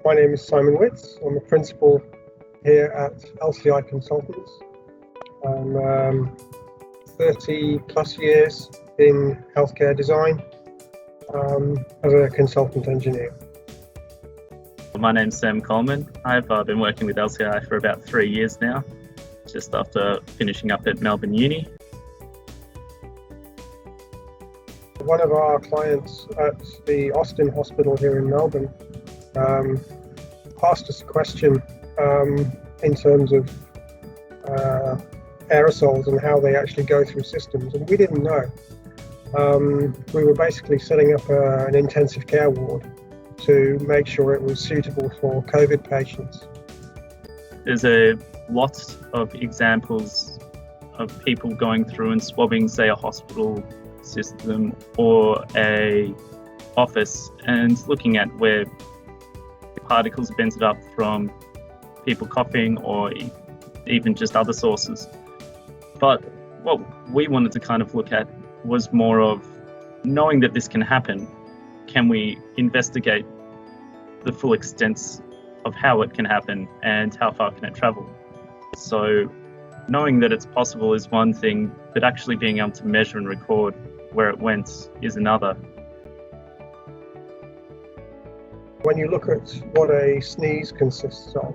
My name is Simon Witts. I'm a principal here at LCI Consultants. I'm 30 plus years in healthcare design as a consultant engineer. My name's Sam Coleman. I've been working with LCI for about 3 years now, just after finishing up at Melbourne Uni. One of our clients at the Austin Hospital here in Melbourne asked us a question in terms of aerosols and how they actually go through systems, and we didn't know. We were basically setting up an intensive care ward to make sure it was suitable for COVID patients. There's a lot of examples of people going through and swabbing, say, a hospital system or a office and looking at where particles have ended up from people coughing or even just other sources. But what we wanted to kind of look at was more of knowing that this can happen. Can we investigate the full extent of how it can happen and how far can it travel? So knowing that it's possible is one thing, but actually being able to measure and record where it went is another. When you look at what a sneeze consists of,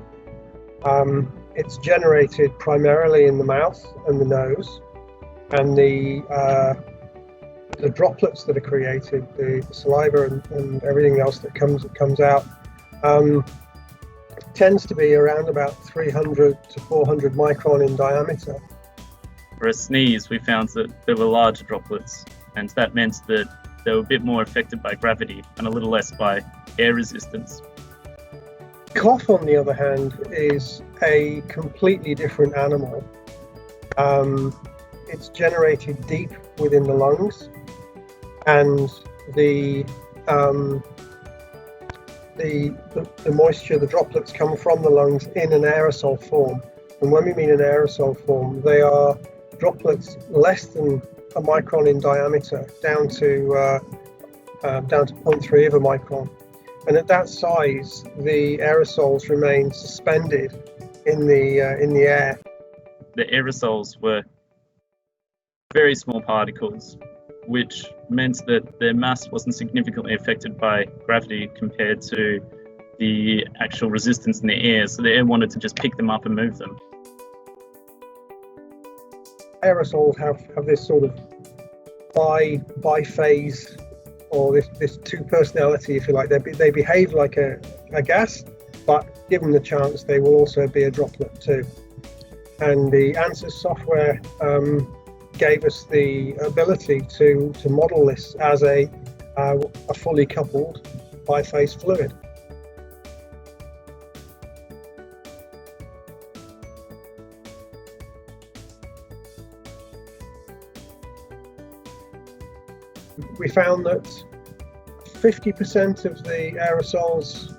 it's generated primarily in the mouth and the nose, and the droplets that are created, the saliva and everything else that comes out, tends to be around about 300 to 400 micron in diameter. For a sneeze, we found that there were larger droplets, and that meant that they were a bit more affected by gravity and a little less by air resistance. Cough, on the other hand, is a completely different animal. It's generated deep within the lungs, and the moisture, the droplets come from the lungs in an aerosol form. And when we mean an aerosol form, they are droplets less than a micron in diameter, down to 0.3 of a micron. And at that size, the aerosols remain suspended in the air. The aerosols were very small particles, which meant that their mass wasn't significantly affected by gravity compared to the actual resistance in the air. So the air wanted to just pick them up and move them. Aerosols have this sort of biphase, or this two personality, if you like. They behave like a gas, but given the chance, they will also be a droplet too. And the Ansys software gave us the ability to model this as a fully coupled biphase fluid. We found that 50% of the aerosols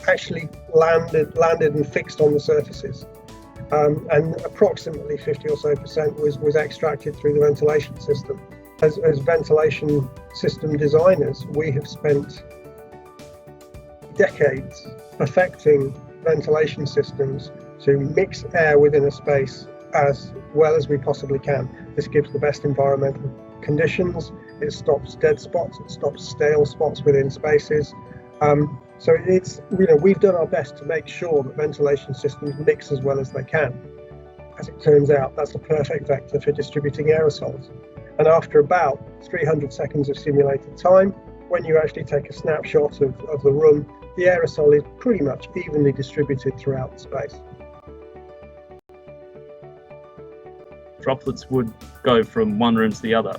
actually landed and fixed on the surfaces, and approximately 50 or so percent was extracted through the ventilation system. As ventilation system designers, we have spent decades perfecting ventilation systems to mix air within a space as well as we possibly can. This gives the best environmental conditions, it stops dead spots, it stops stale spots within spaces. So it's, we've done our best to make sure that ventilation systems mix as well as they can. As it turns out, that's the perfect vector for distributing aerosols. And after about 300 seconds of simulated time, when you actually take a snapshot of the room, the aerosol is pretty much evenly distributed throughout the space. Droplets would go from one room to the other.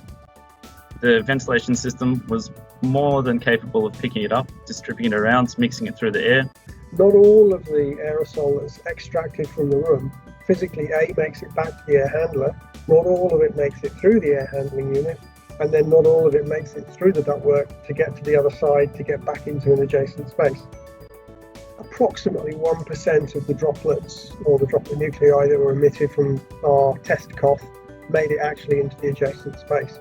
The ventilation system was more than capable of picking it up, distributing it around, mixing it through the air. Not all of the aerosol that's extracted from the room physically makes it back to the air handler, not all of it makes it through the air handling unit, and then not all of it makes it through the ductwork to get to the other side to get back into an adjacent space. Approximately 1% of the droplets or the droplet nuclei that were emitted from our test cough made it actually into the adjacent space,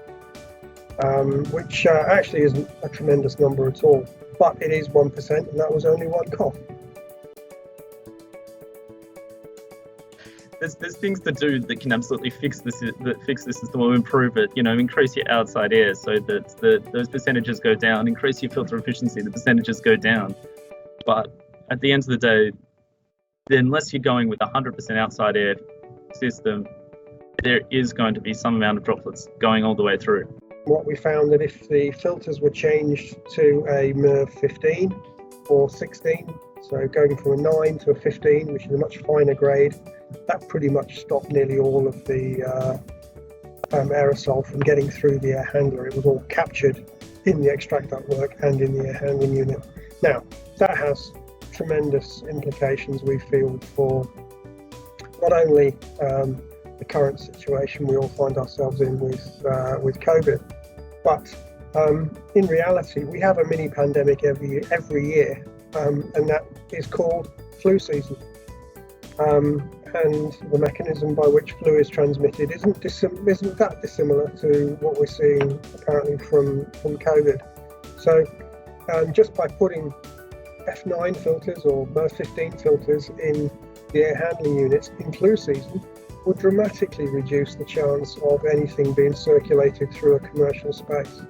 which actually isn't a tremendous number at all. but it is 1%, and that was only one cough. There's things to do that can absolutely fix this system or improve it. Increase your outside air so that those percentages go down. Increase your filter efficiency, the percentages go down. But at the end of the day, unless you're going with 100% outside air system, there is going to be some amount of droplets going all the way through. What we found that if the filters were changed to a MERV 15 or 16, so going from a 9 to a 15, which is a much finer grade, that pretty much stopped nearly all of the aerosol from getting through the air handler. It was all captured in the extract ductwork and in the air handling unit. Now, that has tremendous implications, we feel, for not only the current situation we all find ourselves in with COVID, but in reality, we have a mini pandemic every year, and that is called flu season. And the mechanism by which flu is transmitted isn't that dissimilar to what we're seeing apparently from COVID. So just by putting F9 filters or MERV 15 filters in the air handling units in flu season would dramatically reduce the chance of anything being circulated through a commercial space.